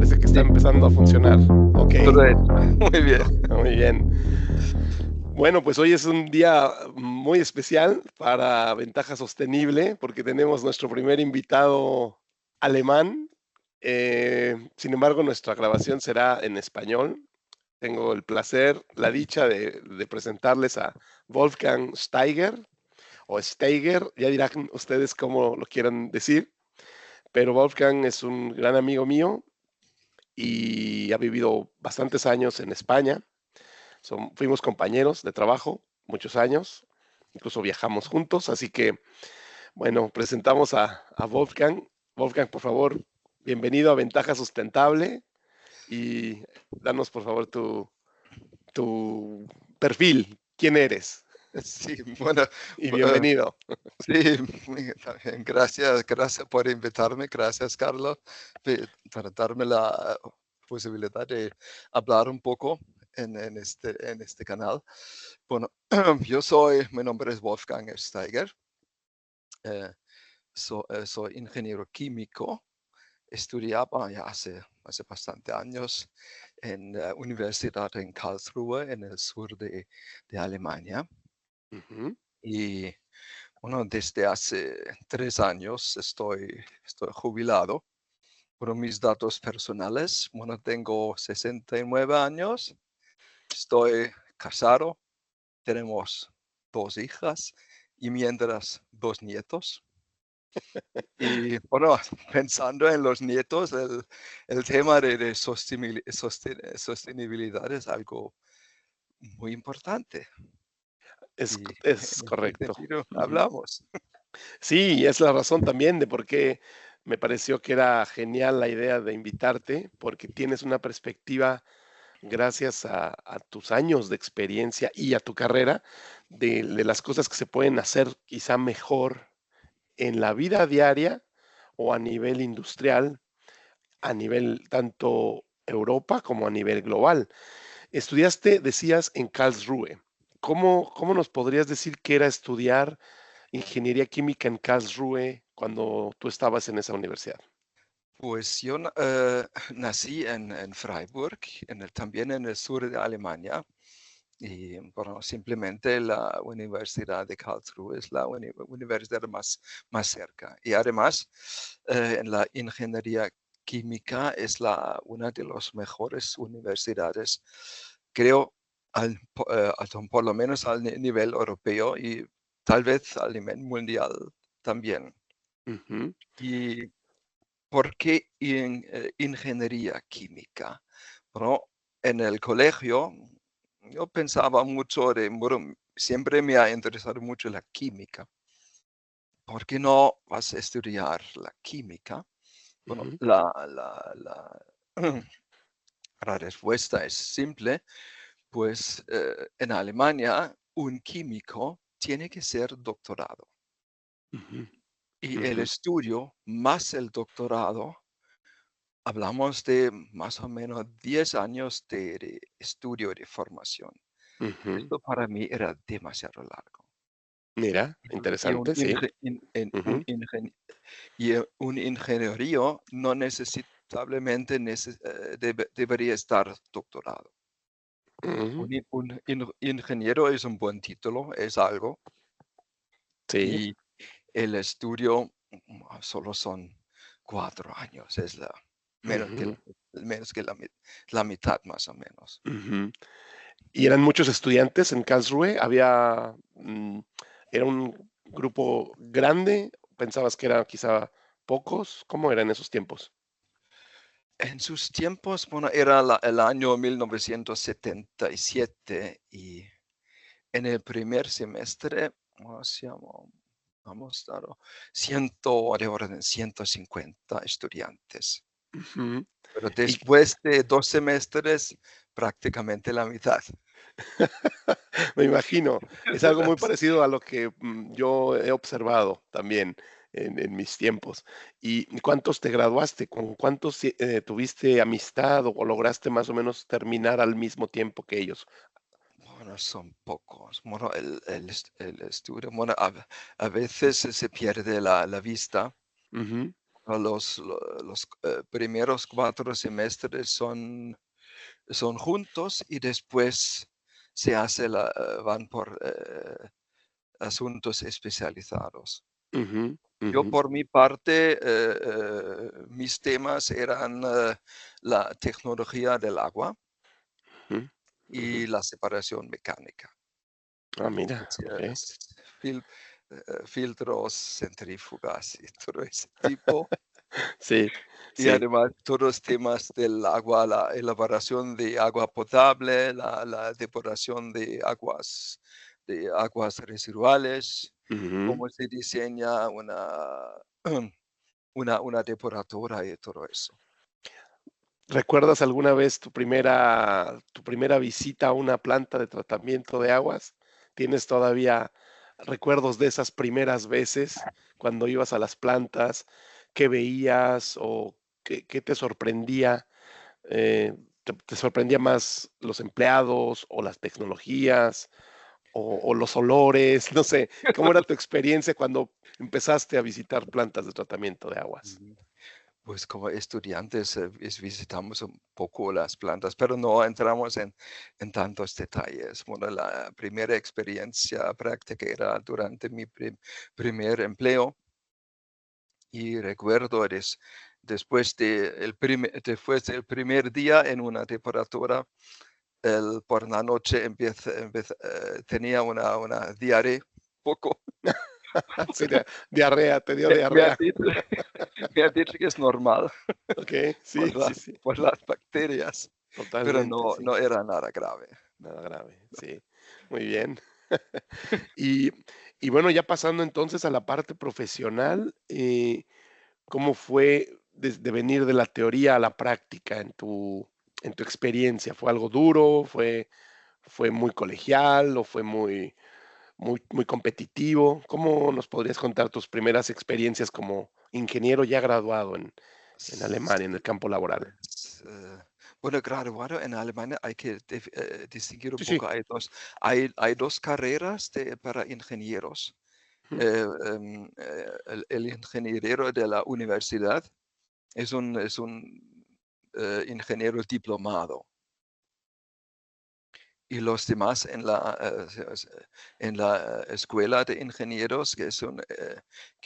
parece que está Sí, empezando a funcionar. Ok, correcto. Muy bien. muy bien. Bueno, pues hoy es un día muy especial para Ventaja Sostenible porque tenemos nuestro primer invitado alemán. Sin embargo, nuestra grabación será en español. Tengo el placer, la dicha de presentarles a Wolfgang Steiger o Steiger, ya dirán ustedes cómo lo quieran decir, pero Wolfgang es un gran amigo mío y ha vivido bastantes años en España. Fuimos compañeros de trabajo muchos años, incluso viajamos juntos, así que, bueno, presentamos a Wolfgang. Wolfgang, por favor, bienvenido a Ventaja Sustentable y danos, por favor, tu perfil, quién eres Sí, bueno, y eh, bienvenido. sí, también gracias por invitarme, gracias Carlos, para darme la posibilidad de hablar un poco en este canal. Bueno, mi nombre es Wolfgang Steiger, eh, soy ingeniero químico, estudiaba ya hace bastante años en la Universidad en Karlsruhe, en el sur de Alemania. Ujú. Y bueno, desde hace 3 años estoy jubilado. Por mis datos personales, bueno, tengo 69 años, estoy casado, tenemos 2 hijas y mientras 2 nietos. Y bueno, pensando en los nietos, el tema de sostenibilidad es algo muy importante. Es, Y es en este correcto. sentido Ujú. hablamos. Sí, es la razón también de por qué me pareció que era genial la idea de invitarte, porque tienes una perspectiva, gracias a tus años de experiencia y a tu carrera, de las cosas que se pueden hacer quizá mejor en la vida diaria o a nivel industrial, a nivel tanto Europa como a nivel global. Estudiaste, decías, en Karlsruhe. ¿Cómo nos podrías decir qué era estudiar ingeniería química en Karlsruhe cuando tú estabas en esa universidad? Pues yo nací en Freiburg, también en el sur de Alemania. Y bueno, simplemente la Universidad de Karlsruhe es la universidad más cerca. Y además, en la ingeniería química es una de las mejores universidades, creo, por lo menos al nivel europeo y tal vez al nivel mundial también. Ujú. ¿Y por qué ingeniería química? Bueno, en el colegio yo pensaba mucho bueno, siempre me ha interesado mucho la química. ¿Por qué no vas a estudiar la química? Bueno, Ujú. la respuesta es simple, pues en Alemania un químico tiene que ser doctorado Ujú. y el Ujú. estudio más el doctorado, hablamos de más o menos 10 años de estudio de formación. Ujú. Esto para mí era demasiado largo. Mira, Y un interesante, sí. inge in en un Ujú. ingen y, un ingeniería no necesitablemente debería estar doctorado. Ujú. Un ingeniero es un buen título, es algo, Sí. y el estudio solo son 4 años, es menos que Ujú. la mitad, más o menos. Ujú. ¿Y eran muchos estudiantes en Karlsruhe? ¿Era un grupo grande? ¿Pensabas que eran quizá pocos? ¿Cómo era en esos tiempos? En sus tiempos, bueno, era el año 1977 y en el primer semestre, vamos, claro, 150 estudiantes, Ujú. pero Y después de 2 semestres, prácticamente la mitad. me imagino, es algo muy parecido a lo que yo he observado también en mis tiempos. ¿Y cuántos te graduaste? ¿Con cuántos tuviste amistad o lograste más o menos terminar al mismo tiempo que ellos? Bueno, son pocos. Bueno, el estudio, bueno, a veces se pierde la vista. Ujú. Los primeros 4 semestres son juntos y después van por asuntos especializados. Ujú, Yo ujú, por mi parte, mis temas eran la tecnología del agua ujú, ujú. y la separación mecánica. Ah, mira, Es, ok. fil- filtros, centrífugas y todo ese tipo. Sí, Y sí. además todos los temas del agua, la elaboración de agua potable, la depuración de aguas residuales, Ujú. cómo se diseña una depuradora y todo eso. ¿Recuerdas alguna vez tu primera visita a una planta de tratamiento de aguas? ¿Tienes todavía recuerdos de esas primeras veces cuando ibas a las plantas? ¿Qué veías o qué te sorprendía? ¿Te sorprendía más los empleados o las tecnologías o los olores? No sé, ¿cómo era tu experiencia cuando empezaste a visitar plantas de tratamiento de aguas? Ujú. Pues como estudiantes visitamos un poco las plantas, pero no entramos en tantos detalles. Bueno, la primera experiencia práctica era durante mi primer empleo y recuerdo después del primer día en una depuradora, por la noche tenía una diarrea poco. Sí, diarrea, te dio Me han diarrea. dicho, me han dicho que es normal Okey, sí, por, sí, sí, por las bacterias, pero totalmente, no, sí, no era nada grave. nada grave, sí, muy bien. Y y bueno, ya pasando entonces a la parte profesional, ¿cómo fue de venir de la teoría a la práctica en tu experiencia? ¿Fue algo duro? ¿Fue muy colegial o fue muy competitivo? ¿Cómo nos podrías contar tus primeras experiencias como ingeniero ya graduado en Alemania, en el Sí, campo laboral? pues, bueno, graduado en Alemania hay que distinguir un Sí, sí. poco. Hay dos carreras para ingenieros. Ujú, El ingeniero de la universidad es un ingeniero diplomado. Y los demás en la escuela de ingenieros, que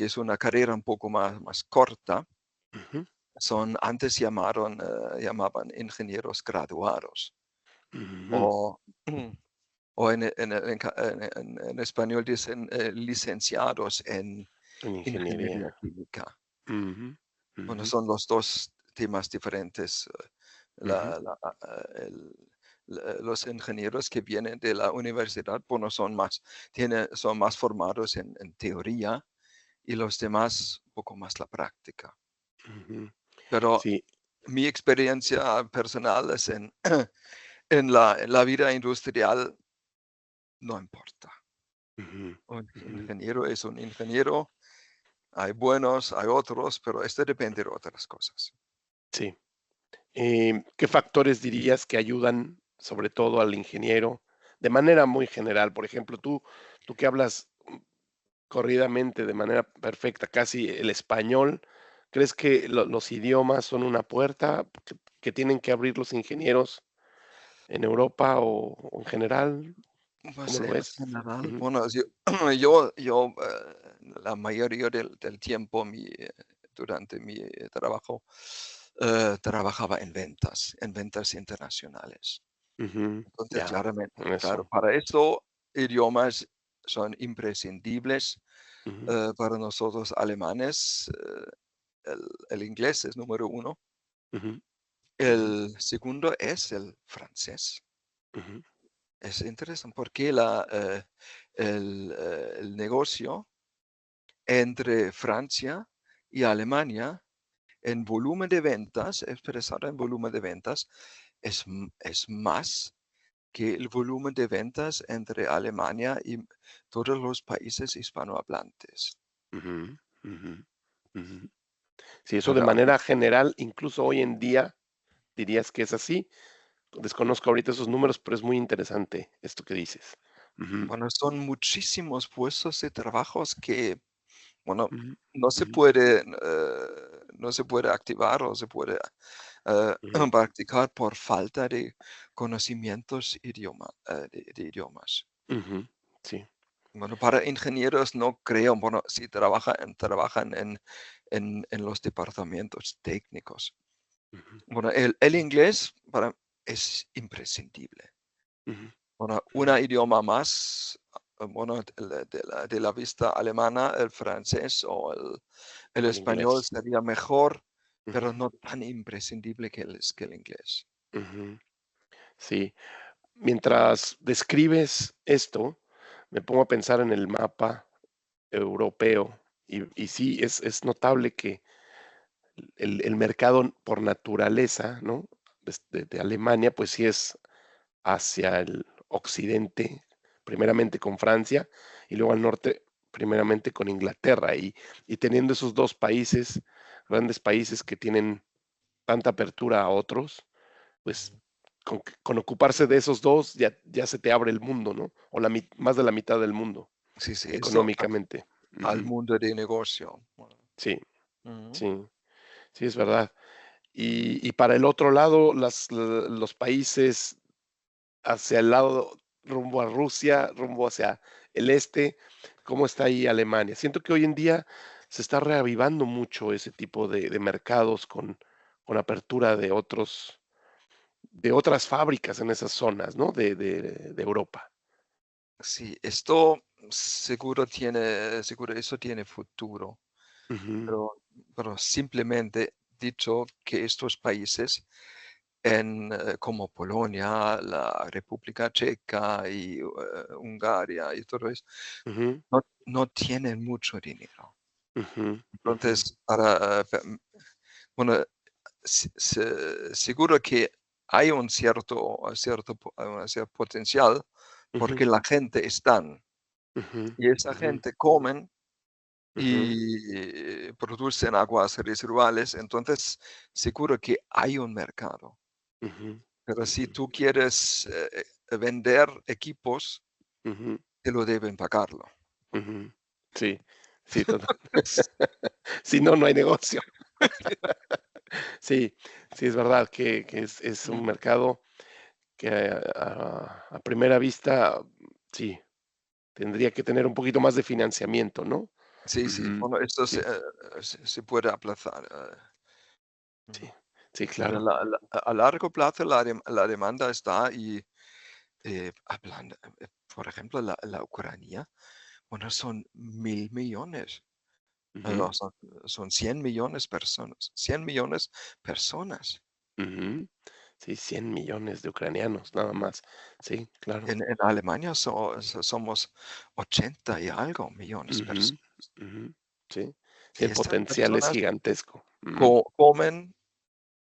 es una carrera un poco más corta, ujú, llamaban ingenieros graduados. ujú. O, o en español dicen licenciados en En ingeniería. ingeniería química. Ujú, Bueno, ujú, son los dos temas diferentes. ujú, Los ingenieros que vienen de la universidad, bueno, son más formados en teoría y los demás un poco más la práctica. ujú. Pero Sí, mi experiencia personal es en la vida industrial, no importa. ujú, Un ujú, ingeniero es un ingeniero, hay buenos, hay otros, pero esto depende de otras cosas. sí. ¿Qué factores dirías que ayudan, sobre todo al ingeniero, de manera muy general? Por ejemplo, tú que hablas corridamente, de manera perfecta, casi el español, ¿crees que los idiomas son una puerta que tienen que abrir los ingenieros en Europa o en general? ¿Cómo Pues lo en ves? general, Ujú, bueno, la mayoría del tiempo durante mi trabajo trabajaba en ventas internacionales. ujú, Entonces, ya, claramente, claro, eso. para eso idiomas son imprescindibles Ujú, para nosotros alemanes. El inglés es número uno. ujú, ujú, El segundo es el francés. ujú, Es interesante porque el negocio entre Francia y Alemania en volumen de ventas, expresado en volumen de ventas, es más que el volumen de ventas entre Alemania y todos los países hispanohablantes. ujú, ujú, ujú. Sí, eso de Pero manera general, incluso hoy en día, dirías que es así. Desconozco ahorita esos números, pero es muy interesante esto que dices. Ujú, bueno, son muchísimos puestos de trabajos que, bueno, ujú, no se ujú, puede, no se puede activar o se puede Ujú, practicar por falta de conocimientos de idiomas. ujú, sí. Bueno, para ingenieros no creo, bueno, si trabajan en los departamentos técnicos. Ujú, Bueno, el inglés es imprescindible. ujú, Bueno, un idioma más, bueno, de la vista alemana, el francés o el o el español inglés. sería mejor, Ujú, pero no tan imprescindible que el inglés. ujú, sí. Mientras describes esto, me pongo a pensar en el mapa europeo y sí, es notable que el mercado por naturaleza, ¿no? De Alemania, pues sí es hacia el occidente, primeramente con Francia y luego al norte, primeramente con Inglaterra. Y teniendo esos dos países, grandes países que tienen tanta apertura a otros, pues Ujú. con ocuparse de esos dos ya se te abre el mundo, ¿no? O más de la mitad del mundo, Sí, sí, eso económicamente. al Ujú. mundo de negocio. Bueno, Sí, ujú. sí, sí, es verdad. Y para el otro lado, los países hacia el lado, rumbo a Rusia, rumbo hacia el este, ¿cómo está ahí Alemania? Siento que hoy en día se está reavivando mucho ese tipo de mercados con apertura de otras fábricas en esas zonas, ¿no? De Europa. Sí, esto seguro eso tiene futuro, Ujú, pero simplemente dicho que estos países como Polonia, la República Checa y Hungaria y todo eso, ujú, no tienen mucho dinero. ujú, ujú, Entonces, bueno, seguro que hay un cierto potencial ujú, porque la gente están ujú, y esa ujú, gente comen ujú, y producen aguas residuales, entonces seguro que hay un mercado. ujú, Pero si ujú, tú quieres vender equipos, ujú, te lo deben pagarlo. ujú. Sí, sí, total. Si no, no hay negocio. Sí, sí, es verdad que es un Mm, mercado que a primera vista, sí, tendría que tener un poquito más de financiamiento, ¿no? sí, sí, Ujú. bueno, esto Sí, se puede aplazar. sí, Mm. sí, Pero claro. a largo plazo la demanda está y hablando, por ejemplo, la Ucrania, bueno, son 1.000 millones, Ujú, son 100 millones personas, 100 millones personas. ujú. Sí, 100 millones de ucranianos, nada más. Sí, claro. En Alemania somos 80 y algo millones de Ujú, personas. ujú. Sí, sí, Y el estas potencial es personas gigantesco. Ujú, comen,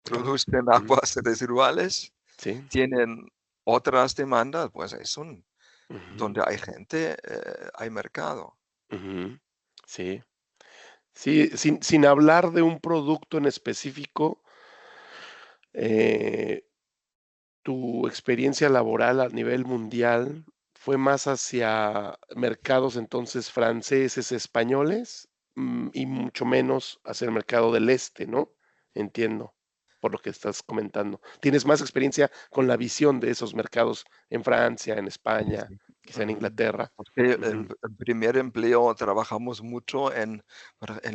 claro. producen Ujú, aguas residuales, sí, tienen otras demandas, pues ujú, donde hay gente, hay mercado. ujú. Sí, sí, sin hablar de un producto en específico, eh, ¿tu experiencia laboral a nivel mundial fue más hacia mercados entonces franceses, españoles, y mucho menos hacia el mercado del este, ¿no? Entiendo, por lo que estás comentando. ¿Tienes más experiencia con la visión de esos mercados en Francia, en Sí, España, sí. quizá en Ujú. Inglaterra? Porque Ujú, en primer empleo trabajamos mucho en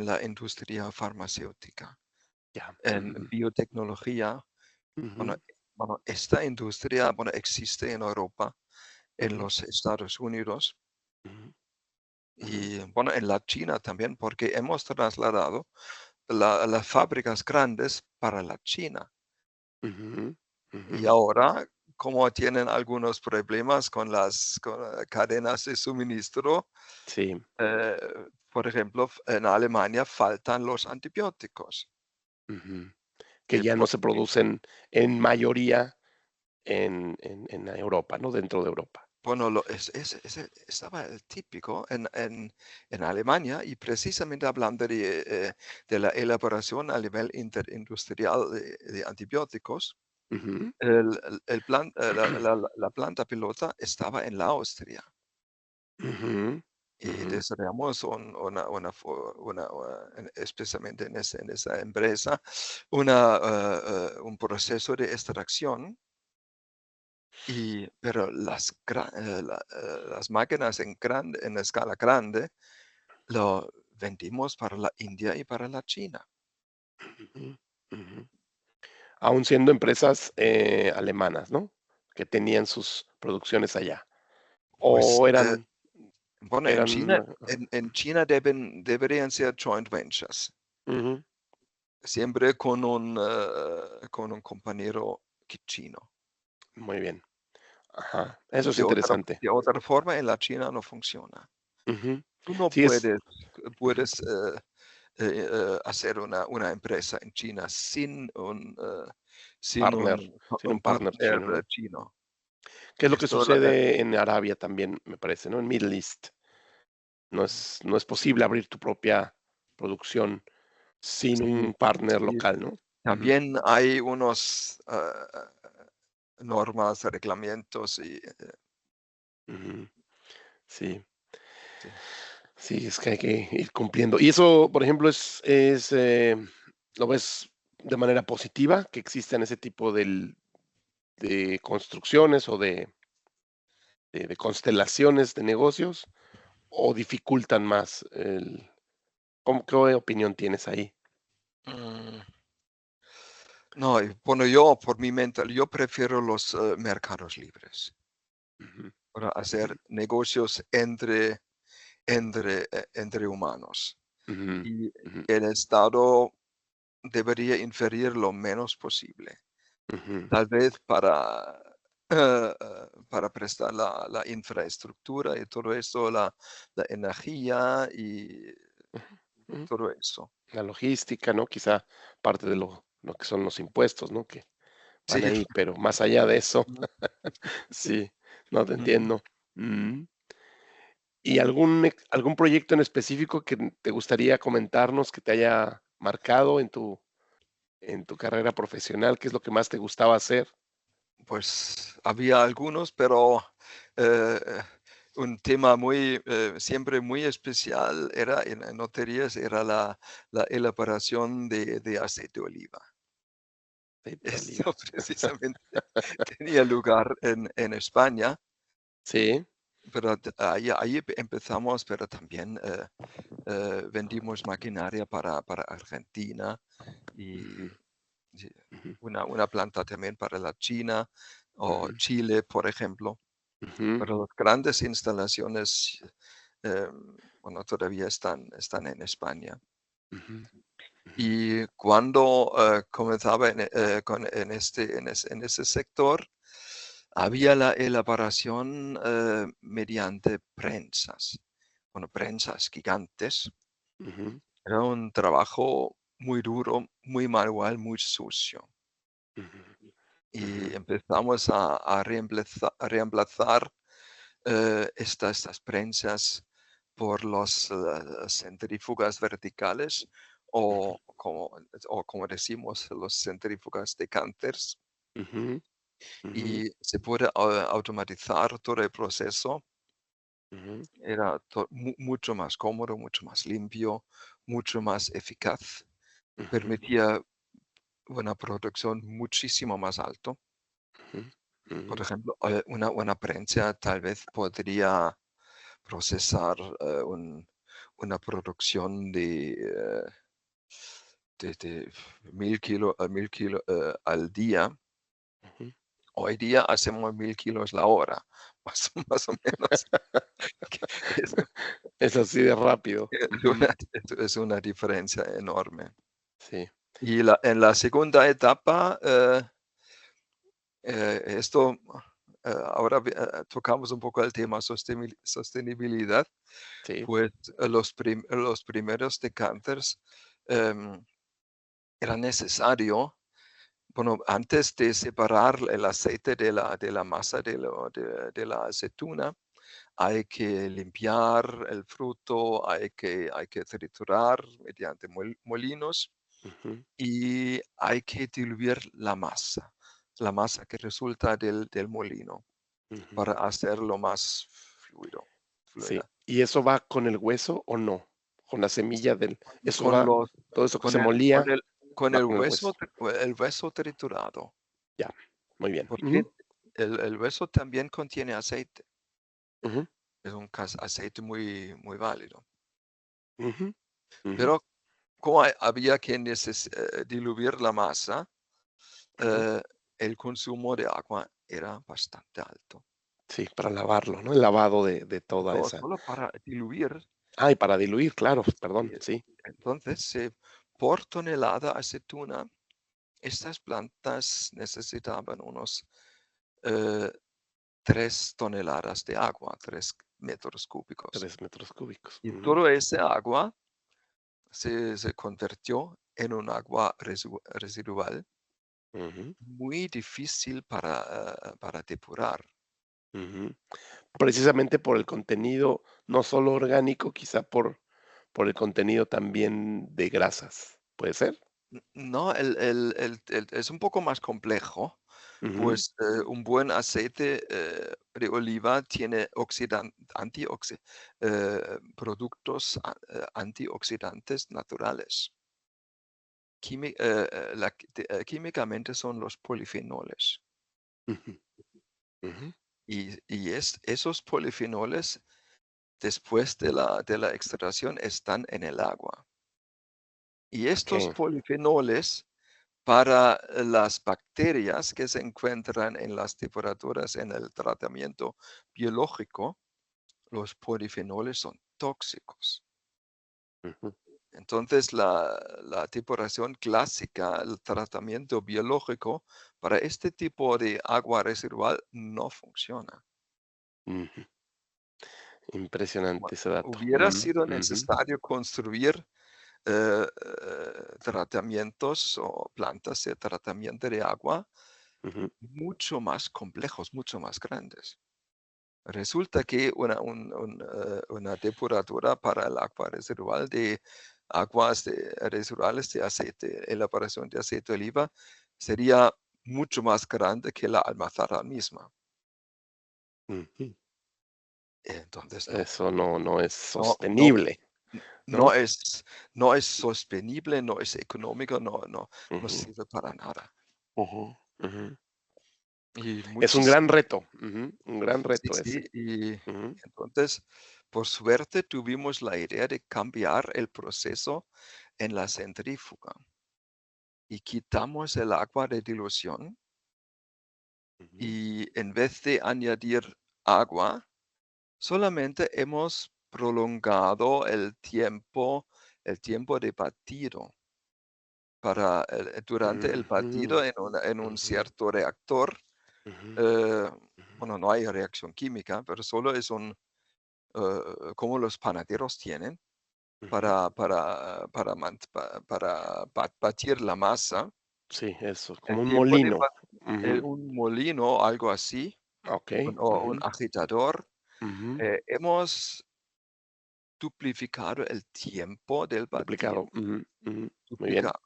la industria farmacéutica, ya. en Ujú, biotecnología. Bueno, ujú, esta industria, bueno, existe en Europa, en ujú, los Estados Unidos ujú, ujú, y, bueno, en la China también, porque hemos trasladado las fábricas grandes para la China. ujú, Y ujú. ahora, como tienen algunos problemas con cadenas de suministro, Sí, eh, por ejemplo, en Alemania faltan los antibióticos. ujú. Que ya no se Porque, producen en mayoría en Europa, ¿no? Dentro de Europa. bueno, estaba el típico en Alemania y precisamente hablando de la elaboración a nivel interindustrial de antibióticos, Ujú, la planta pilota estaba en la Austria. ujú. Y Ujú, desarrollamos especialmente en esa empresa, un proceso de extracción, pero las máquinas en escala grande lo vendimos para la India y para la China. ujú, ujú. Aún siendo empresas, alemanas, ¿no? Que tenían sus producciones allá, Pues, ¿o eran bueno, eran? Ajá, En China deberían ser joint ventures, ujú, siempre con un compañero chino. muy bien. Ajá, eso es De otra interesante. de otra forma, en la China no funciona. Ujú. Tú no Sí, es ujú, puedes, hacer una empresa en China sin partner, sin un un partner partner chino, ¿no? chino. ¿Qué es lo que Esto la sucede en Arabia también, me parece, ¿no? En Middle East. No es posible abrir tu propia producción sin sí, un partner sí, local, ¿no? Ujú, también hay unos, normas, reglamentos ujú. Sí, sí. sí, es que hay que ir cumpliendo. Y eso, por ejemplo, ¿lo ves de manera positiva que existan ese tipo de construcciones o de constelaciones de negocios o dificultan más qué opinión tienes ahí? Mm, no, bueno, yo por mi mental, yo prefiero los, mercados libres Ujú, para ujú, hacer negocios entre humanos. ujú, Y ujú, el Estado debería inferir lo menos posible. ujú, Tal vez para prestar la infraestructura y todo eso, la energía y ujú. todo eso. La logística, ¿no? Quizá parte de lo que son los impuestos, ¿no? Que van Sí. ahí, pero más allá de eso, Ujú, sí, no, te ujú. entiendo. Mm. ¿Y algún proyecto en específico que te gustaría comentarnos, que te haya marcado en tu carrera profesional? ¿Qué es lo que más te gustaba hacer? Pues había algunos, pero eh, un tema siempre muy especial era en hoterías, era la elaboración de aceite de oliva. Aceite de oliva. Esto precisamente tenía lugar en España, Sí, pero ahí empezamos, pero también vendimos maquinaria para Argentina y ujú, sí, ujú, una planta también para la China o ujú, Chile, por ejemplo. ujú, Pero las grandes instalaciones, bueno, todavía están en España. ujú, ujú, Y cuando, comenzaba en ese sector, había la elaboración, mediante prensas. Bueno, prensas gigantes. ujú, Era un trabajo muy duro, muy manual, muy sucio. ujú, ujú, Y empezamos a reemplazar, estas prensas por los, centrífugas verticales o como o como decimos, los centrífugas decanters, ujú, ujú, y se puede, automatizar todo el proceso. ujú, Era mucho más cómodo, mucho más limpio, mucho más eficaz. ujú, Permitía una producción muchísimo más alto. ujú, Por ujú, ejemplo, una prensa tal vez podría procesar, una producción de 1000 kilos al día. ujú. Hoy día hacemos 1000 kilos la hora, más o menos. Es Es así de rápido. Ujú, es una diferencia enorme. sí, Y en la segunda etapa, esto, ahora tocamos un poco el tema sostenibilidad. sí, Pues, los primeros decanters, em, era necesario, bueno, antes de separar el aceite de la masa de la aceituna, hay que limpiar el fruto, hay que triturar mediante molinos ujú, y hay que diluir la masa que resulta del molino ujú. para hacerlo más Sí, fluida. ¿Y eso va con el hueso o no? Con la semilla del eso con va, los, todo eso que con se el, con molía el, con va el con el hueso. hueso, el hueso triturado, Ya, muy bien. porque Ujú, el hueso también contiene aceite. ujú, Es un aceite muy, muy válido. ujú, ujú, Pero como había que diluir la masa, ujú. eh, el consumo de agua era bastante alto. Sí, para lavarlo, ¿no? El lavado de toda No esa solo para diluir, y para diluir, claro, perdón, eh, sí. entonces por tonelada aceituna, estas plantas necesitaban unos eh, 3 toneladas de agua, 3 metros cúbicos. 3 metros cúbicos. Y Ujú, todo ese agua se convirtió en un agua residual ujú, muy difícil para depurar. ujú. Precisamente por el contenido, no solo orgánico, quizá por el contenido también de grasas, ¿puede ser? No, es un poco más complejo, Ujú, pues un buen aceite de oliva tiene productos antioxidantes naturales. Químicamente son los polifenoles. ujú, ujú. Y esos polifenoles, después de la extracción, están en el agua. Y estos Okey. polifenoles, para las bacterias que se encuentran en las temperaturas en el tratamiento biológico, los polifenoles son tóxicos. Ujú. Entonces, la depuración clásica, el tratamiento biológico para este tipo de agua residual no funciona. Ujú. Impresionante ese dato. Hubiera Mm, sido ujú, necesario construir tratamientos o plantas de tratamiento de agua ujú, mucho más complejos, mucho más grandes. Resulta que una depuradora para el agua residual de residuales de aceite, elaboración de aceite de oliva, sería mucho más grande que la almazara misma. ujú. Entonces, Eso no es no, no, sostenible, no ¿no? es, no es sostenible, no es económico, no Ujú, sirve para nada. ujú, ujú. Y Es un gran reto, ujú, un gran sí, reto ese. sí, y Ujú, entonces, por suerte, tuvimos la idea de cambiar el proceso en la centrífuga y quitamos el agua de dilución ujú, y en vez de añadir agua, solamente hemos prolongado el tiempo de batido durante el ujú, batido en un ujú, cierto reactor. ujú, eh, ujú, bueno, no hay reacción química, pero solo es como los panaderos tienen ujú. para batir la masa. Sí, eso, El como un tiempo de molino. Ujú. un molino, algo así, Okey. o un Ujú, agitador. ujú. Hemos duplificado el tiempo del batido, Duplicado. Ujú, ujú. Muy bien. duplicado.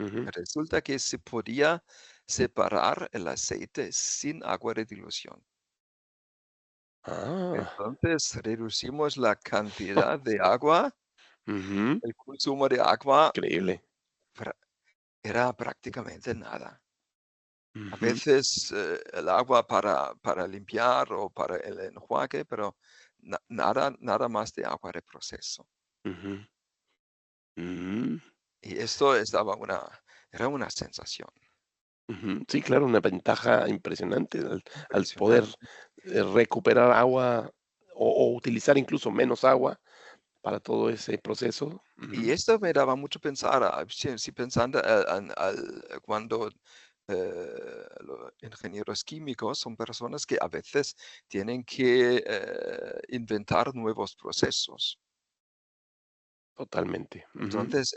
Ujú. Resulta que se podía separar el aceite sin agua de dilución. Ah, Entonces, reducimos la cantidad de agua, ujú. el consumo de agua Increíble. pra era prácticamente nada. A Ujú, veces, el agua para limpiar o para el enjuague, pero nada más de agua de proceso. ujú. Mm, Y esto era una sensación ujú. Sí, claro, una ventaja impresionante al poder, impresionante. recuperar agua o utilizar incluso menos agua para todo ese proceso. Y Ujú. esto me daba mucho pensar, sí, pensando cuando los ingenieros químicos son personas que a veces tienen que inventar nuevos procesos. Totalmente. Ujú, Entonces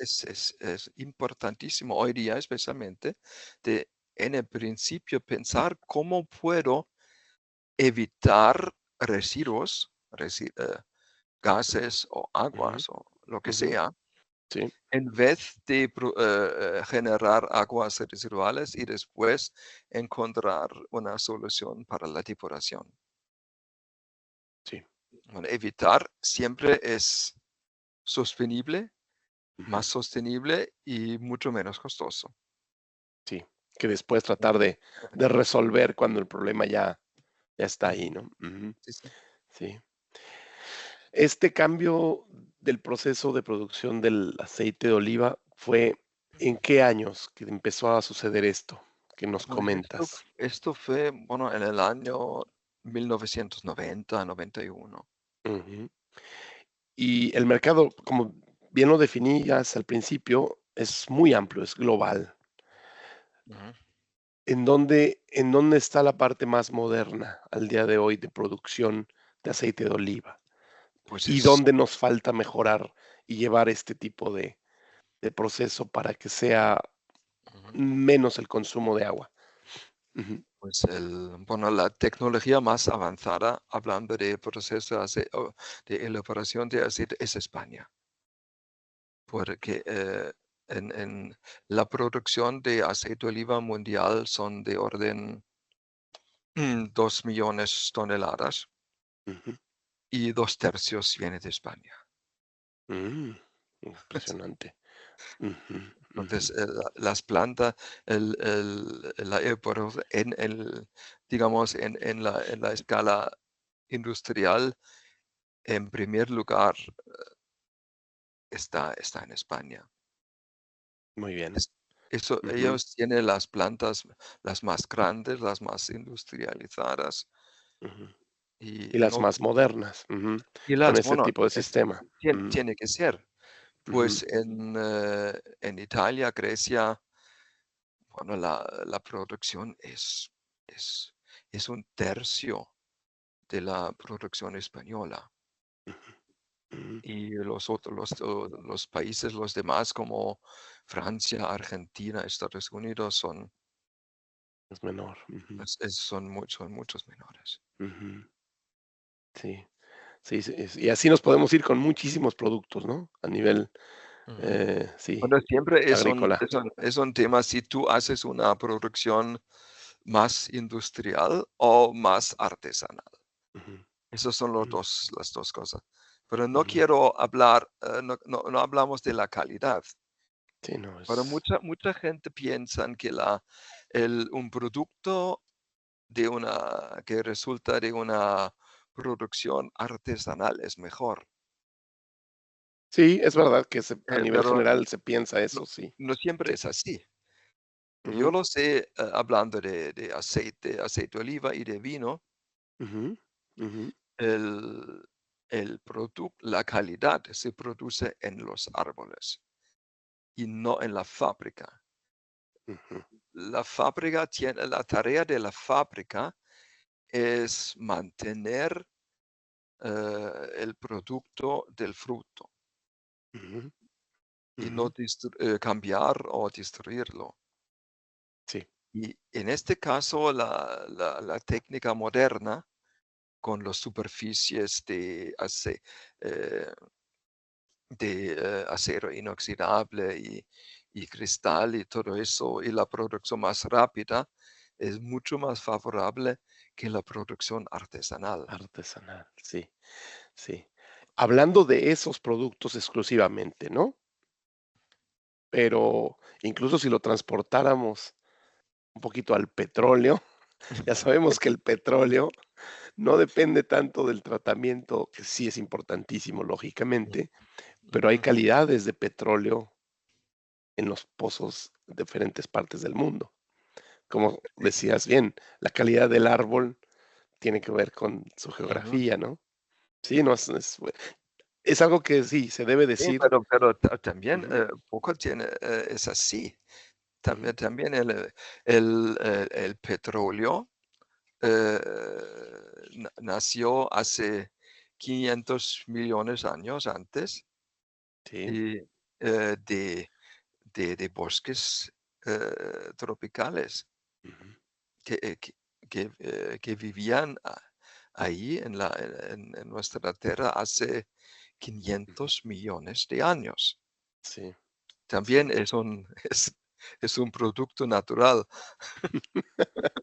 es importantísimo hoy día, especialmente, de en el principio pensar cómo puedo evitar residuos, gases o ujú, aguas o lo que ujú. sea, Sí, en vez de generar aguas residuales y después encontrar una solución para la depuración. sí. Bueno, evitar siempre es sostenible, Ujú. más sostenible y mucho menos costoso. Sí, que después tratar de resolver cuando el problema ya está ahí, Ujú. ¿no? Ujú, Sí, sí. sí. Este cambio del proceso de producción del aceite de oliva fue, ¿en qué años que empezó a suceder esto que nos Bueno, comentas? esto fue, bueno, en el año 1990, 91. Ujú. Y el mercado, como bien lo definías al principio, es muy amplio, es global. Ujú. ¿En dónde está la parte más moderna al día de hoy de producción de aceite de oliva? Pues ¿Y es, dónde nos falta mejorar y llevar este tipo de proceso para que sea ujú, menos el consumo de agua? Ujú, pues bueno, la tecnología más avanzada, hablando de proceso de elaboración de aceite, es España. Porque en la producción de aceite de oliva mundial son de orden 2 millones toneladas ujú, y 2/3 viene de España. mm, impresionante. Ujú, ujú, Entonces, las plantas, la digamos, en la escala industrial, en primer lugar, está en España. muy bien. Es- Eso, Ujú. ellos tienen las plantas las más grandes, las más industrializadas Ujú. y Y las no, más modernas, ujú, con las, ese bueno, tipo de sistema. Mm, tiene que ser. ujú, Pues en Italia, Grecia, bueno, la producción es, es un tercio de la producción española. ujú, Y los otros, los países, los demás, como Francia, Argentina, Estados Unidos, es menor. Ujú, son muchos menores. ujú. Sí, sí, sí, y así nos podemos ir con muchísimos productos, ¿no? A nivel, Ujú. sí, Bueno, siempre agrícola. es un tema si tú haces una producción más industrial o más artesanal. Ujú, Esos son mm, las dos cosas. Pero no ujú. quiero hablar, no hablamos de la calidad. Sí, no, Pero es mucha gente piensa que un producto que resulta de una producción artesanal es mejor. sí, es verdad que a nivel Pero general se piensa no, eso, sí, no siempre sí. es así. Yo Ujú, lo sé, hablando de aceite de oliva y de vino, ujú, ujú, el, el producto, la calidad se produce en los árboles y no en la fábrica. ujú, La tarea de la fábrica es mantener el producto del fruto ujú, y no ujú. cambiar o destruirlo. Sí, Y en este caso, la técnica moderna con las superficies eh, acero inoxidable y cristal y todo eso, y la producción más rápida, es mucho más favorable que la producción artesanal. artesanal, sí, sí. Hablando de esos productos exclusivamente, ¿no? Pero incluso si lo transportáramos un poquito al petróleo, ya sabemos que el petróleo no depende tanto del tratamiento, que sí es importantísimo, lógicamente, pero hay Ujú. calidades de petróleo en los pozos de diferentes partes del mundo. Como decías bien, la calidad del árbol tiene que ver con su Ujú. geografía, ¿no? Sí, no, es algo que sí, se debe Sí, decir. pero también Ujú, poco es así. ujú, También el petróleo eh, nació hace 500 millones de años antes sí, y, de bosques tropicales ujú, que, que vivían ahí en nuestra tierra hace ujú, 500 millones de años. sí, sí, También es un producto natural,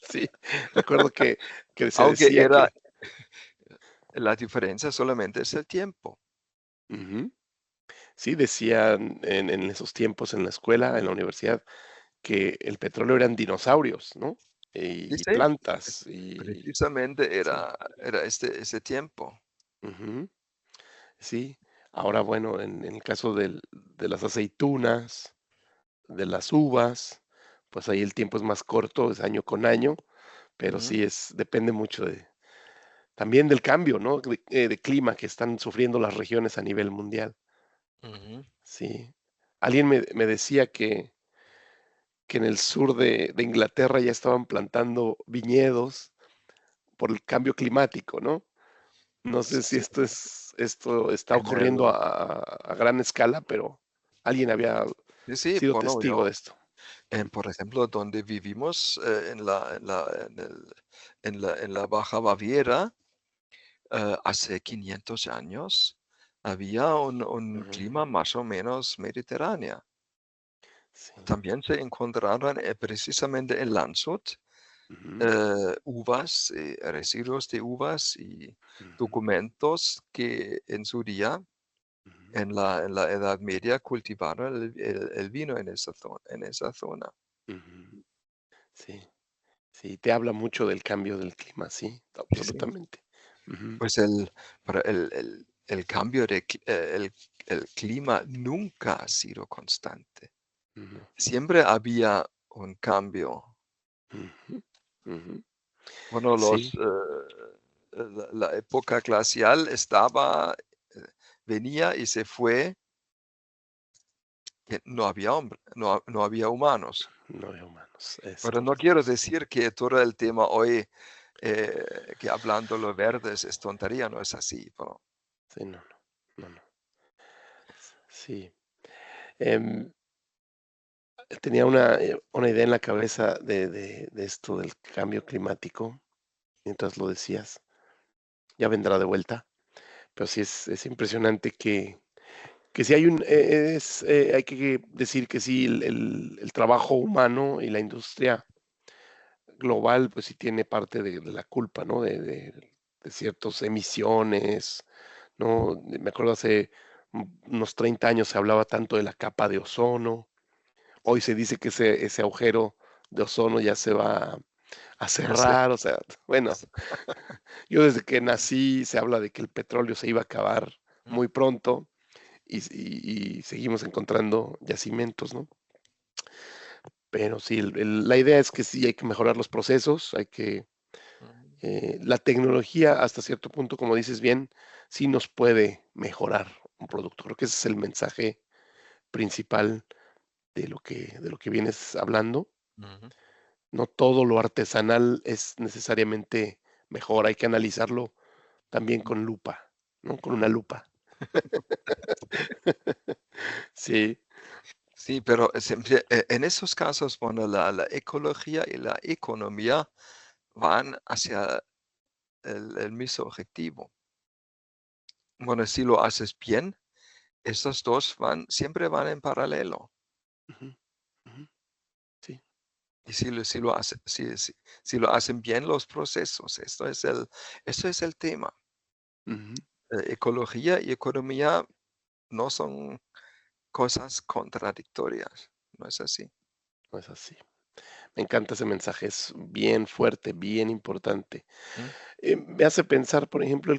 sí. Recuerdo que se aunque decía que la diferencia solamente es el tiempo. Ujú. Sí, decían en esos tiempos en la escuela, en la universidad, que el petróleo eran dinosaurios, ¿no? Y Dice, plantas, y precisamente sí, era ese tiempo. ujú, sí. Ahora, bueno, en el caso de las aceitunas, de las uvas, pues ahí el tiempo es más corto, es año con año, pero Ujú, sí depende mucho también del cambio, ¿no? De clima que están sufriendo las regiones a nivel mundial. ujú. Sí. Alguien me decía que en el sur de Inglaterra ya estaban plantando viñedos por el cambio climático, ¿no? No sé si Sí, esto está en ocurriendo el, a gran escala, pero alguien había sí, sí, sido bueno, testigo de esto. por ejemplo, donde vivimos, en la Baja Baviera, hace 500 años había un Ujú, clima más o menos mediterráneo. sí, También se encontraron precisamente en Landshut ujú, uvas, residuos de uvas y ujú, documentos que en su día, ujú, en la Edad Media, cultivaron el vino en esa zona. ujú. Sí, sí, te habla mucho del cambio del clima, sí, Sí, sí. absolutamente. Ujú, Pues para el cambio el clima nunca ha sido constante. ujú, Siempre había un cambio. ujú, ujú. Bueno, Sí, la época glacial eh, venía y se fue, que no había hombre, no había humanos. no hay humanos, es Pero no correcto. quiero decir que todo el tema hoy, que hablando lo verdes es tontería, no es así, pero Sí, no, no, no, no. Sí. Em, tenía una idea en la cabeza de esto del cambio climático, mientras lo decías, ya vendrá de vuelta, pero sí es impresionante que sí hay hay que decir que sí, el trabajo humano y la industria global, pues sí tiene parte de la culpa, ¿no? De ciertas emisiones, ¿no? Me acuerdo hace unos 30 años se hablaba tanto de la capa de ozono. Hoy se dice que ese agujero de ozono ya se va a hace cerrar, o sea, bueno, yo desde que nací se habla de que el petróleo se iba a acabar mm, muy pronto y seguimos encontrando yacimientos, ¿no? Pero sí, la idea es que sí hay que mejorar los procesos, mm, la tecnología hasta cierto punto, como dices bien, sí nos puede mejorar un producto. Creo que ese es el mensaje principal de lo que vienes hablando. ujú. No todo lo artesanal es necesariamente mejor, hay que analizarlo también con lupa, ¿no? Con una lupa. Sí, Sí, pero siempre, en esos casos, bueno, la ecología y la economía van hacia el mismo objetivo. Bueno, si lo haces bien, estos 2 siempre van en paralelo. ujú, ujú, sí, Y si lo hacen bien los procesos, esto es el tema. ujú, Ecología y economía no son cosas contradictorias, ¿no es así? no es así. Me encanta ese mensaje, es bien fuerte, bien importante. Mm, Me hace pensar, por ejemplo,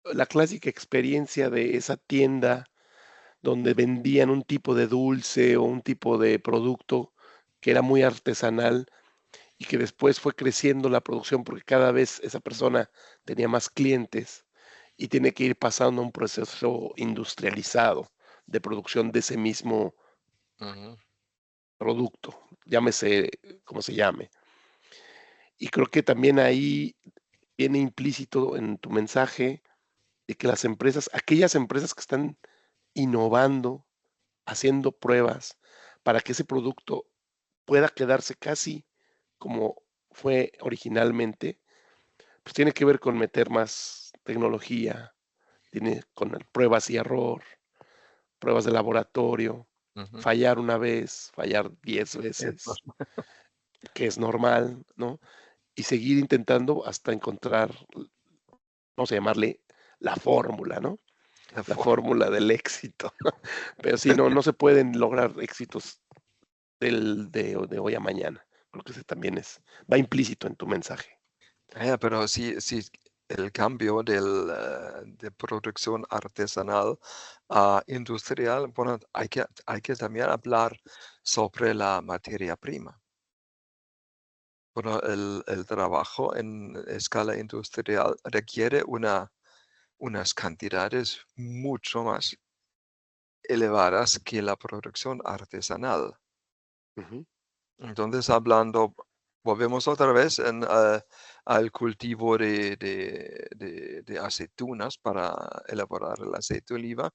la clásica experiencia de esa tienda donde vendían un tipo de dulce o un tipo de producto que era muy artesanal y que después fue creciendo la producción porque cada vez esa persona tenía más clientes y tiene que ir pasando a un proceso industrializado de producción de ese mismo ujú, producto, llámese como se llame. Y creo que también ahí viene implícito en tu mensaje de que las empresas, aquellas empresas que están innovando, haciendo pruebas para que ese producto pueda quedarse casi como fue originalmente, pues tiene que ver con meter más tecnología, tiene con el pruebas y error, pruebas de laboratorio, ujú. fallar una vez, fallar 10 Es veces, normal. que es normal, ¿no? Y seguir intentando hasta encontrar vamos a llamarle la fórmula, ¿no? La La forma. fórmula del éxito. Pero sí, no se pueden lograr éxitos de hoy a mañana. Creo que ese también va implícito en tu mensaje. Pero sí, el cambio de producción artesanal a industrial, bueno, hay que también hablar sobre la materia prima. Bueno, el trabajo en escala industrial requiere unas cantidades mucho más elevadas que la producción artesanal. Ujú, Entonces, volvemos otra vez al cultivo de aceitunas para elaborar el aceite de oliva.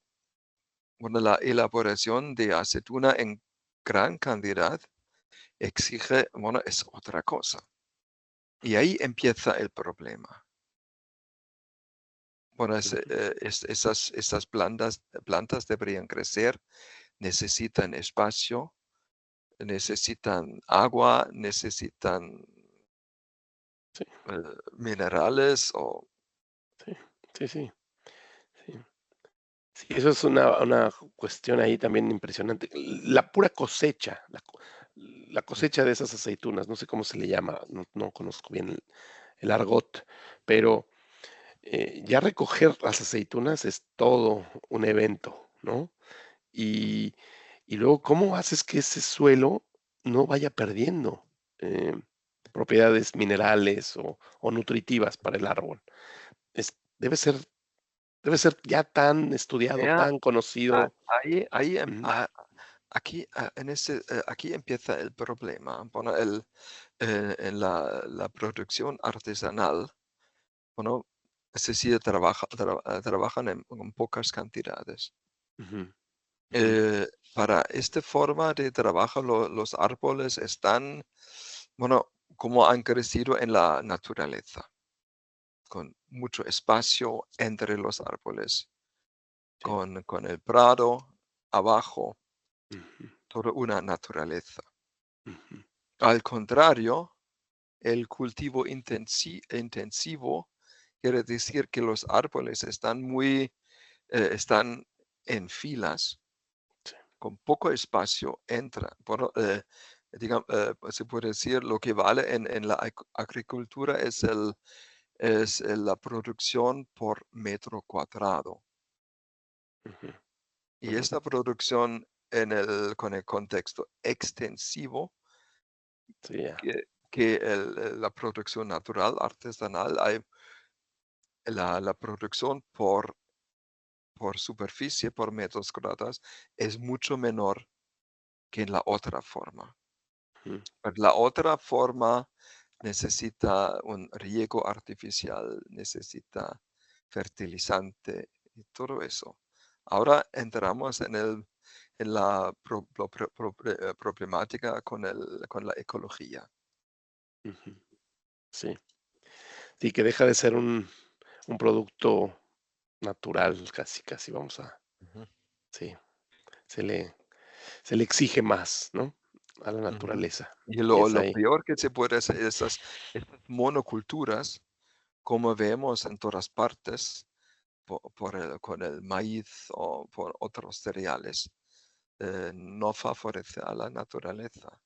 Bueno, la elaboración de aceituna en gran cantidad exige, bueno, es otra cosa. Y ahí empieza el problema. Bueno, ujú. esas plantas deberían crecer, necesitan espacio, necesitan agua, necesitan Sí, minerales o sí, sí, sí, sí. Sí, eso es una cuestión ahí también impresionante. La pura cosecha, la cosecha de esas aceitunas, no sé cómo se le llama, no conozco bien el argot, pero ya recoger las aceitunas es todo un evento, ¿no? Y, y luego, ¿cómo haces que ese suelo no vaya perdiendo eh, propiedades minerales o nutritivas para el árbol? Es, debe ser ya tan estudiado, ya, tan a- conocido. ahí Ujú, aquí empieza el problema. Bueno, en la producción artesanal, bueno, trabajan en pocas cantidades. ujú, ujú. Eh, para esta forma de trabajo, los árboles están, bueno, como han crecido en la naturaleza, con mucho espacio entre los árboles, Sí, con el prado abajo, ujú, toda una naturaleza. ujú. Al contrario, el cultivo intensivo quiere decir que los árboles están en filas, Sí, con poco espacio entra. Bueno, pues se puede decir lo que vale en la agricultura es la producción por metro cuadrado. ujú, Y ujú. esta producción con el contexto extensivo Sí, ya. que la producción natural, artesanal, hay la producción por superficie, por metros cuadrados, es mucho menor que en la otra forma. Ujú, Pero la otra forma necesita un riego artificial, necesita fertilizante y todo eso. Ahora entramos en la problemática con la ecología. ujú. Sí, sí, que deja de ser un producto natural, casi, casi, vamos a, Ujú, sí, se le, se le exige más, ¿no? A la ujú. naturaleza. Y Y es lo ahí. peor que se puede hacer, estas monoculturas, como vemos en todas partes, con el maíz o por otros cereales, no favorece a la naturaleza,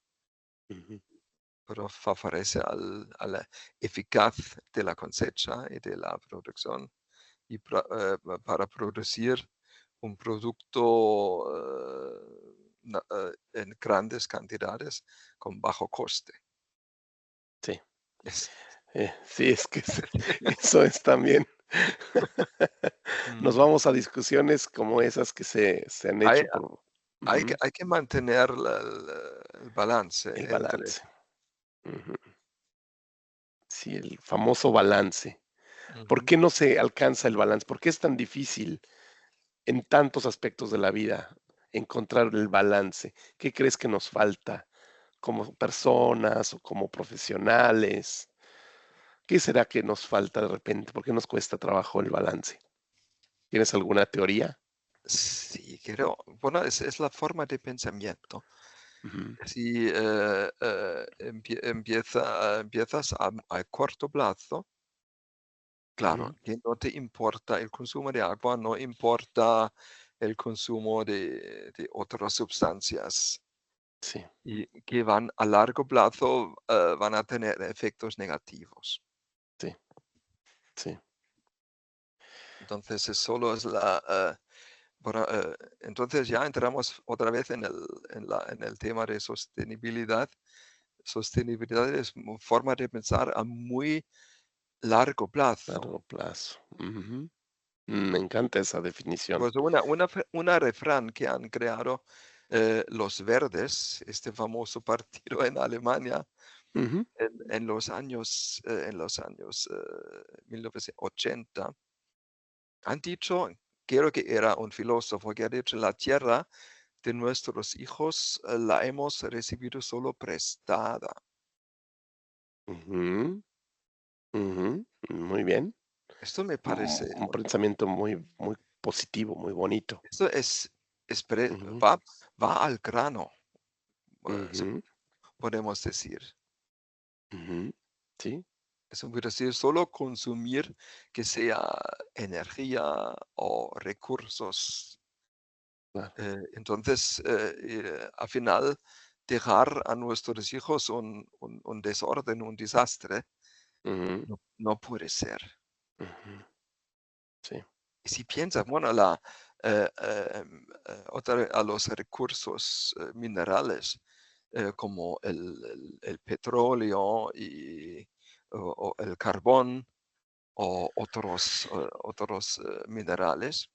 Ujú, pero favorece a la eficaz de la cosecha y de la producción y para producir un producto en grandes cantidades con bajo coste. sí, Es- sí, es que eso es también. Nos Mm. vamos a discusiones como esas que se han Hay, hecho por hay ujú, que mantener el balance el entre. balance. Ujú. Sí, el famoso balance. ¿Por Ujú. qué no se alcanza el balance? ¿Por qué es tan difícil en tantos aspectos de la vida encontrar el balance? ¿Qué crees que nos falta como personas o como profesionales? ¿Qué será que nos falta de repente? ¿Por qué nos cuesta trabajo el balance? ¿Tienes alguna teoría? Sí, creo, bueno, es la forma de pensamiento. Ujú, Si empiezas a corto plazo, Claro, Ujú. que no te importa el consumo de agua, no importa el consumo de otras sustancias Sí, y que van a largo plazo, van a tener efectos negativos. sí, sí. Entonces, es solo es bueno, entonces ya entramos otra vez en el tema de sostenibilidad. Sostenibilidad es forma de pensar a muy largo plazo. Largo plazo. Ujú. Me encanta esa definición. Pues una refrán que han creado los verdes, este famoso partido en Alemania, Ujú. en los años 1980, han dicho, creo que era un filósofo que ha dicho, la tierra de nuestros hijos la hemos recibido solo prestada. Ujú. Ujú. Muy bien. Esto me parece, Un pensamiento muy positivo, muy bonito. esto es Ujú. va al grano, se Ujú. podemos decir. Ujú. Sí, Es decir, solo consumir que sea energía o recursos. claro. Entonces, al final, dejar a nuestros hijos un desorden, un desastre, Ujú. no puede ser. Ujú. Sí. Y si piensas, bueno, a los recursos minerales, como el petróleo o el carbón, o otros minerales.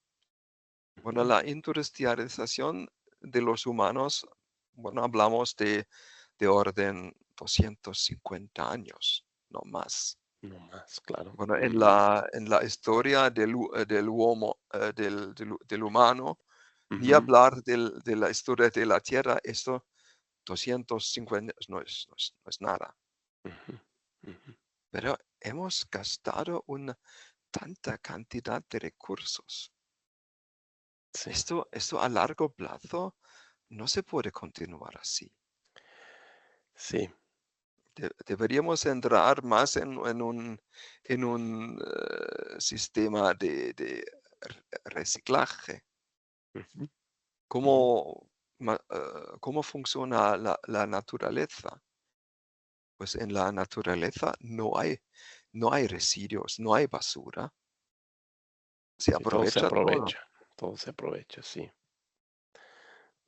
Bueno, Ujú. la industrialización de los humanos, bueno, hablamos de orden 250 años, no más. No más, claro. Bueno, Mm. en la historia del humano, ni Ujú. hablar de la historia de la Tierra, esto 250 no es nada. Ujú. Ujú. Pero hemos gastado una tanta cantidad de recursos. Sí, Esto a largo plazo no se puede continuar así. sí, Deberíamos entrar más en un sistema de reciclaje. ujú, ujú. ¿Cómo funciona la naturaleza? Pues en la naturaleza no hay residuos, no hay basura. Se Sí, aprovecha todo. todo se aprovecha, sí,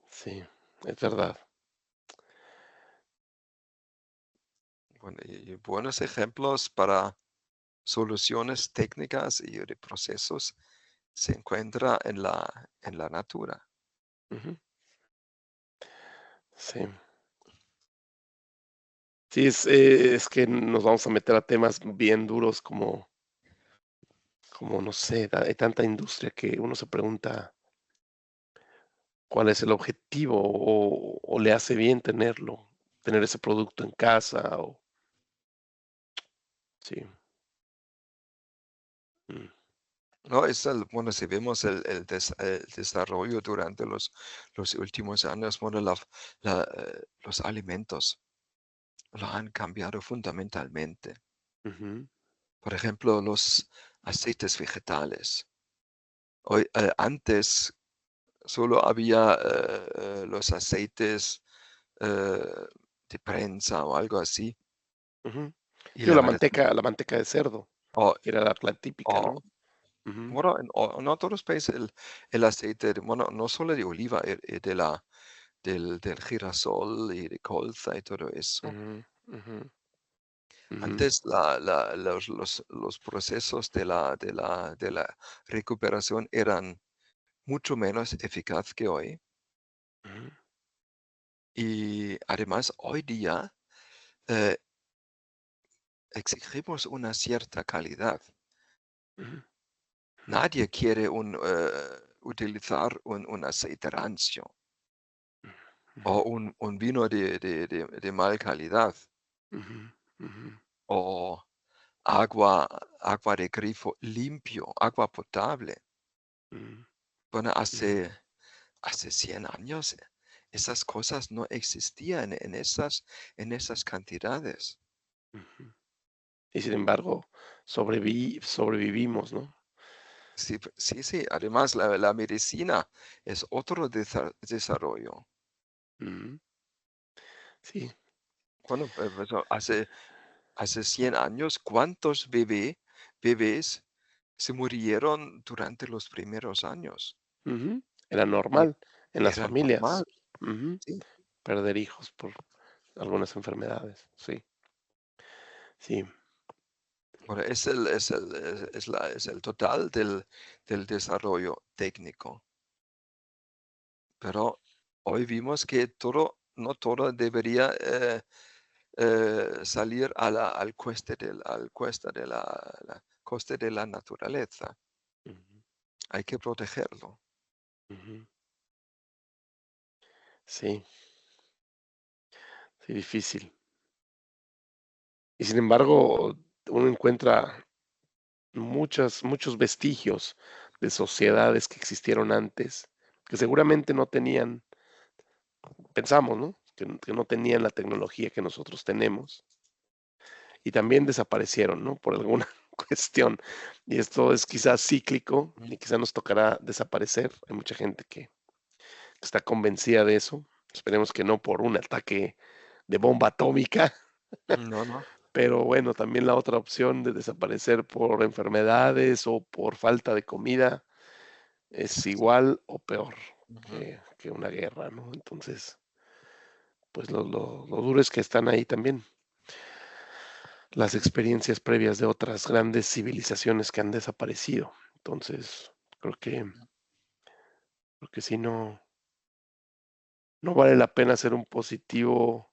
sí, es verdad. Bueno, y buenos ejemplos para soluciones técnicas y de procesos se encuentra en la natura. Ujú. Sí, sí, es que nos vamos a meter a temas bien duros como no sé, hay tanta industria que uno se pregunta cuál es el objetivo o le hace bien tenerlo, tener ese producto en casa o sí, mm, No, bueno, si vemos el desarrollo durante los últimos años, bueno, los alimentos lo han cambiado fundamentalmente. ujú, Por ejemplo, los aceites vegetales. Antes solo había los aceites eh, de prensa o algo así. ujú. Y Digo, la verdad, la manteca de cerdo, o, que era la típica, o- ¿no? Ujú, bueno, en otros países el aceite, bueno, no solo de oliva, del girasol y de colza y todo eso. ujú, ujú, ujú, Antes los procesos de la recuperación eran mucho menos eficaz que hoy. ujú, Y además hoy día eh, exigimos una cierta calidad. ujú, Nadie quiere utilizar un aceite rancio o ujú, un vino de mal calidad ujú, ujú, o agua, agua de grifo limpio, agua potable. ujú, Bueno, ujú, hace 100 años esas cosas no existían en esas cantidades. ujú. Y sin embargo, sobrevivimos, ¿no? Sí, sí, sí. Además, la medicina es otro desarrollo. Ujú. Sí, Bueno, pues, hace 100 años, ¿cuántos bebés se murieron durante los primeros años? ujú. Era Y normal en las era normal, familias, ujú, sí. perder hijos por algunas enfermedades. Sí, sí. Bueno, es el total del desarrollo técnico. Pero hoy vimos que no todo debería salir al coste de la naturaleza. Ujú, Hay que protegerlo. ujú. Sí, sí, difícil. Y sin embargo, uno encuentra muchos vestigios de sociedades que existieron antes, que seguramente no tenían, pensamos, ¿no? Que no tenían la tecnología que nosotros tenemos y también desaparecieron, ¿no? Por alguna cuestión. Y esto es quizás cíclico y quizás nos tocará desaparecer. Hay mucha gente que está convencida de eso. Esperemos que no por un ataque de bomba atómica, No, no. pero bueno, también la otra opción de desaparecer por enfermedades o por falta de comida es Sí. igual o peor Ujú. que una guerra, ¿no? Entonces, pues lo duro es que están ahí también las experiencias previas de otras grandes civilizaciones que han desaparecido. Entonces, creo que sí no vale la pena ser un positivo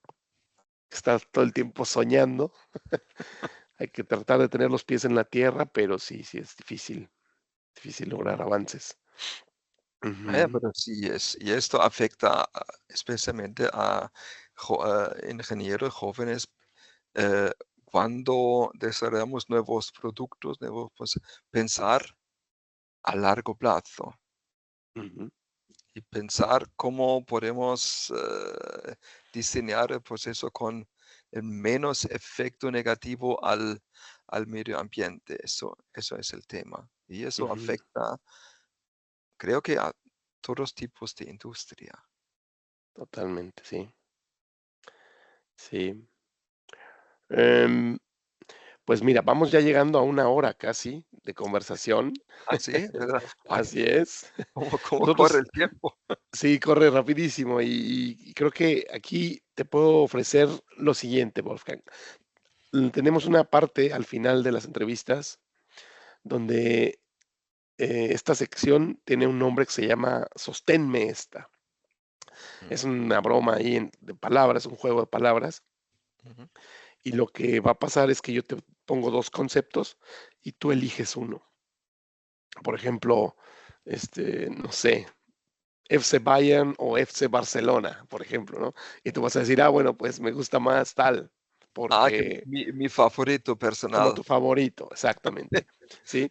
que está todo el tiempo soñando. Hay que tratar de tener los pies en la tierra, pero sí es difícil lograr avances. Ujú, Pero sí y esto afecta especialmente a ingenieros jóvenes eh, cuando desarrollamos nuevos productos, pues, pensar a largo plazo ujú, y pensar cómo podemos diseñar el proceso con el menos efecto negativo al medio ambiente. Eso es el tema. Y eso ujú, afecta, creo que a todos tipos de industria. totalmente, sí, sí. Em, pues mira, vamos ya llegando a una hora casi de conversación. ¿Ah, sí? ¿Verdad? Ay, Así es. ¿cómo corre Nosotros, el tiempo? sí, corre rapidísimo y creo que aquí te puedo ofrecer lo siguiente, Wolfgang. Tenemos una parte al final de las entrevistas donde esta sección tiene un nombre que se llama Sosténme esta. Es Mm, una broma ahí de palabras, un juego de palabras. ujú. Y lo que va a pasar es que yo te pongo dos conceptos y tú eliges uno. Por ejemplo, no sé, FC Bayern o FC Barcelona, por ejemplo, ¿no? Y tú vas a decir, bueno, pues me gusta más tal, Que porque mi favorito como personal. tu favorito, exactamente, ¿sí?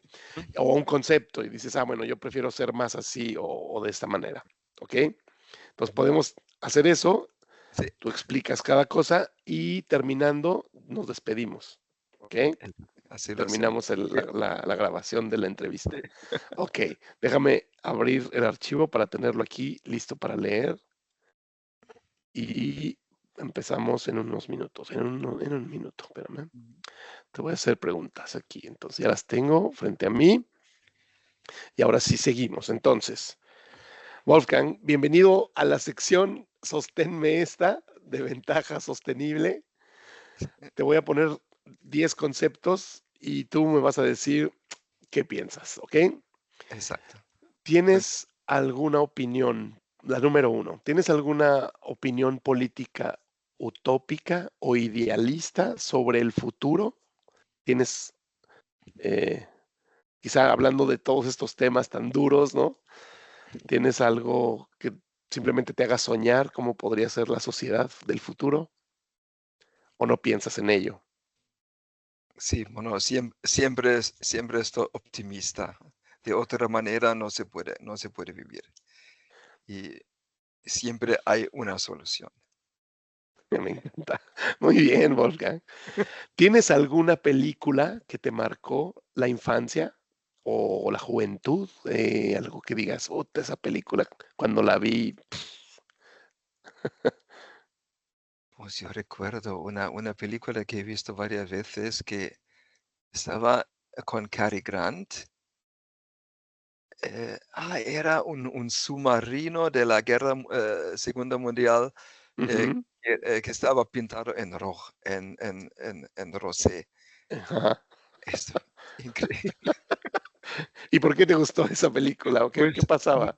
O un concepto y dices, bueno, yo prefiero ser más así o de esta manera, ¿ok? Entonces Ujú. podemos hacer eso, Sí, tú explicas cada cosa y terminando nos despedimos, ¿ok? el así lo hacemos. Terminamos la grabación de la Sí. entrevista. Ok, déjame abrir el archivo para tenerlo aquí listo para leer y empezamos en unos minutos, en un minuto, espérame. Te voy a hacer preguntas aquí, entonces ya las tengo frente a mí y ahora sí seguimos. Entonces, Wolfgang, bienvenido a la sección Sosténme esta de ventaja sostenible. Te voy a poner 10 conceptos y tú me vas a decir qué piensas, ¿ok? Exacto. Cuen ¿Tienes alguna opinión? La número uno, ¿tienes alguna opinión política utópica o idealista sobre el futuro? ¿Tienes, eh, quizá hablando de todos estos temas tan duros, ¿no? ¿Tienes algo que simplemente te haga soñar cómo podría ser la sociedad del futuro? ¿O no piensas en ello? Sí, bueno, siempre estoy optimista. De otra manera no se puede vivir. Y siempre hay una solución. Me encanta. Muy bien, Wolfgang. ¿Tienes alguna película que te marcó la infancia o la juventud? Algo que digas: "Ota, esa película cuando la vi". Pues yo recuerdo una película que he visto varias veces que estaba con Cary Grant. Era un submarino de la guerra, Segunda Mundial, eh, Ujú. que estaba pintado en rojo, en rosé. Ajá. Esto, increíble. ¿Y por qué te gustó esa película o qué Pues, pasaba?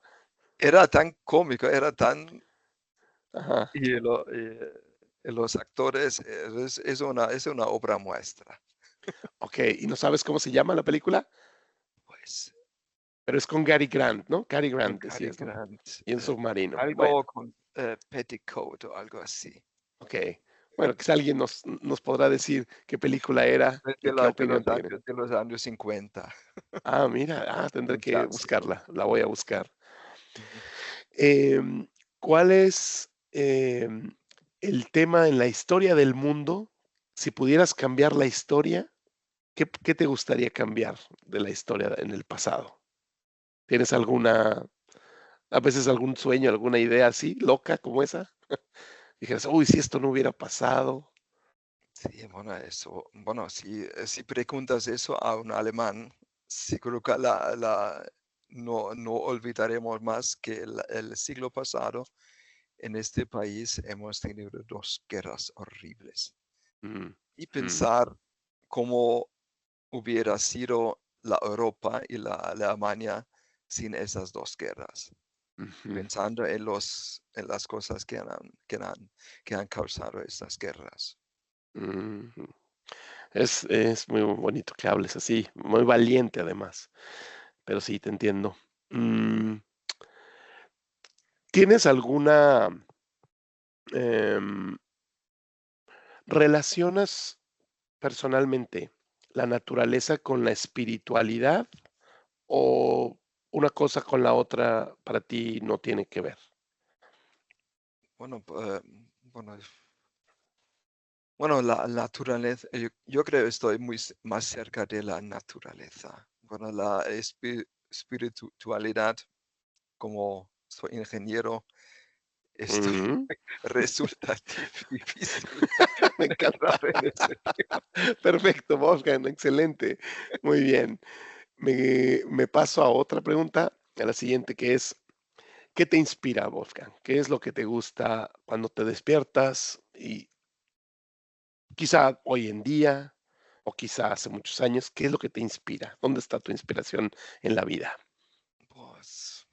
era tan cómico, era tan Ajá. y los actores, es una obra maestra. Okey, ¿y no sabes cómo se llama la película? Pues, Pero es con Cary Grant, ¿no? Cary con Grant Cary decías, ¿no? Grant, Y un submarino. Bueno, algo con, Petticoat o algo así. okey. Bueno, quizá alguien nos podrá decir qué película era De y de qué la de opinión los tiene. años de los años 50, Mira, tendré un que clásico. buscarla, la voy a buscar. Ujú. ¿Cuál es, el tema en la historia del mundo? Si pudieras cambiar la historia, ¿qué te gustaría cambiar de la historia en el pasado? ¿Tienes alguna a veces algún sueño, alguna idea así loca como esa? Dijeras: "Uy, si esto no hubiera pasado". Sí, bueno, si preguntas eso a un alemán, seguro que no olvidaremos más que el siglo pasado en este país hemos tenido 2 guerras horribles. Mm, Y mm, pensar cómo hubiera sido la Europa y la Alemania sin esas 2 guerras, ujú, pensando en las cosas que han causado estas guerras. ujú. Es muy bonito que hables así, muy valiente además, pero sí, te entiendo. Mm, ¿Tienes alguna, em, relacionas personalmente la naturaleza con la espiritualidad o una cosa con la otra para ti no tiene que ver? Bueno, bueno, la naturaleza, yo creo estoy más cerca de la naturaleza. Bueno, la espiritualidad, como soy ingeniero, esto Ujú. resulta difícil Me entrar encanta. en ese tema. Perfecto, Wolfgang, excelente. Muy bien. Me paso a otra pregunta, a la siguiente, que es, ¿qué te inspira, Wolfgang? ¿Qué es lo que te gusta cuando te despiertas? Y quizá hoy en día, o quizá hace muchos años, ¿qué es lo que te inspira? ¿Dónde está tu inspiración en la vida? Pues,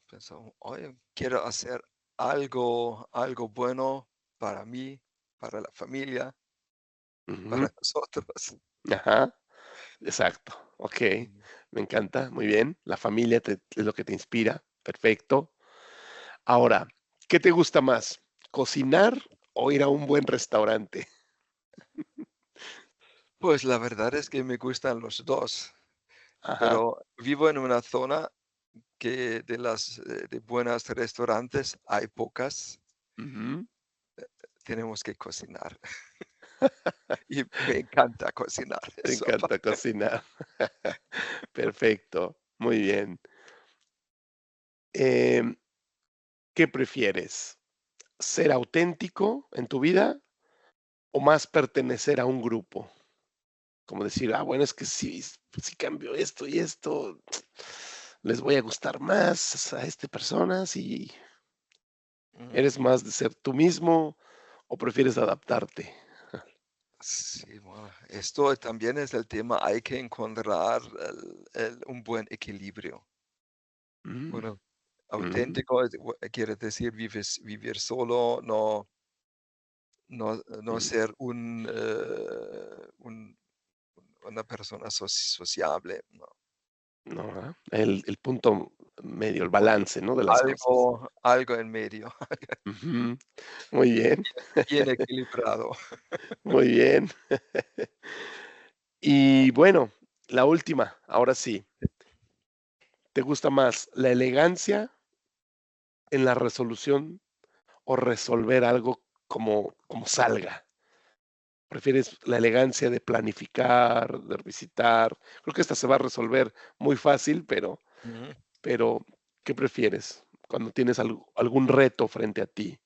pensó, oye, quiero hacer algo bueno para mí, para la familia, Ujú. para nosotros. Ajá, exacto. Okey, Mm. me encanta, muy bien. La familia es lo que te inspira, perfecto. Ahora, ¿qué te gusta más? ¿Cocinar o ir a un buen restaurante? Pues la verdad es que me gustan los 2, Ajá, pero vivo en una zona que de buenos restaurantes hay pocas, ujú. tenemos que cocinar. Y me encanta cocinar, Te eso encanta aparte. cocinar. Perfecto, muy bien. Em, ¿Qué prefieres? ¿Ser auténtico en tu vida o más pertenecer a un grupo? Como decir: bueno, es que si cambio esto y esto, les voy a gustar más a este personas, y ¿eres Mm, más de ser tú mismo o prefieres adaptarte? sí, bueno, esto también es el tema, hay que encontrar un buen equilibrio. Mm, Bueno, ujú, auténtico quiere decir vivir solo, no mm, ser una persona sociable, no. no, el punto medio, el Bueno, balance, ¿no?, de las cosas. algo en medio, Ujú, muy bien, bien equilibrado. muy bien. Y bueno, la última, ahora sí, ¿te gusta más la elegancia en la resolución o resolver algo como salga. ¿Prefieres la elegancia de planificar, de visitar? Creo que esta se va a resolver muy fácil, Ujú. pero ¿qué prefieres cuando tienes algún reto frente a ti?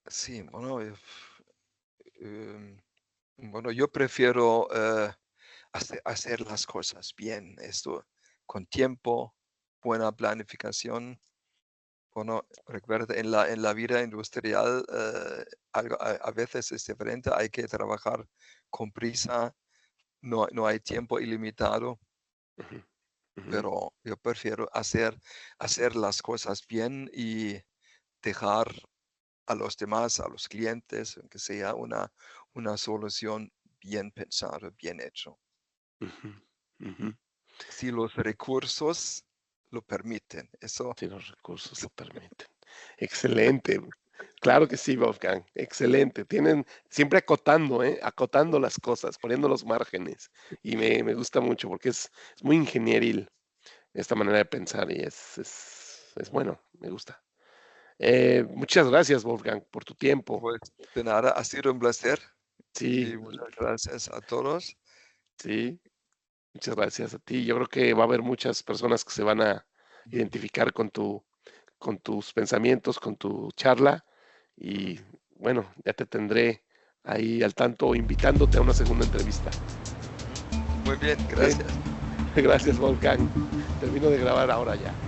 Sí, bueno, em, bueno, yo prefiero hacer las cosas bien, esto con tiempo, buena planificación. Bueno, recuerda, en la vida industrial a veces es diferente, hay que trabajar con prisa, no hay tiempo ilimitado, Ujú, ujú, pero yo prefiero hacer las cosas bien y dejar a los demás, a los clientes, que sea una solución bien pensada, bien hecho. ujú, ujú. Si los recursos lo permiten, eso. Si los recursos lo permiten. Excelente. Claro que sí, Wolfgang. Excelente. Tienen siempre acotando, ¿eh? Acotando las cosas, poniendo los márgenes. Y me gusta mucho porque es muy ingenieril esta manera de pensar y es bueno, me gusta. Muchas gracias, Wolfgang, por tu tiempo. Pues de nada, ha sido un placer Sí, y muchas gracias a todos. sí, muchas gracias a ti. Yo creo que va a haber muchas personas que se van a identificar con tus pensamientos, con tu charla y bueno, ya te tendré ahí al tanto invitándote a una segunda entrevista. Muy bien, ¿Eh? gracias. Gracias, Volcán. Termino de grabar ahora ya.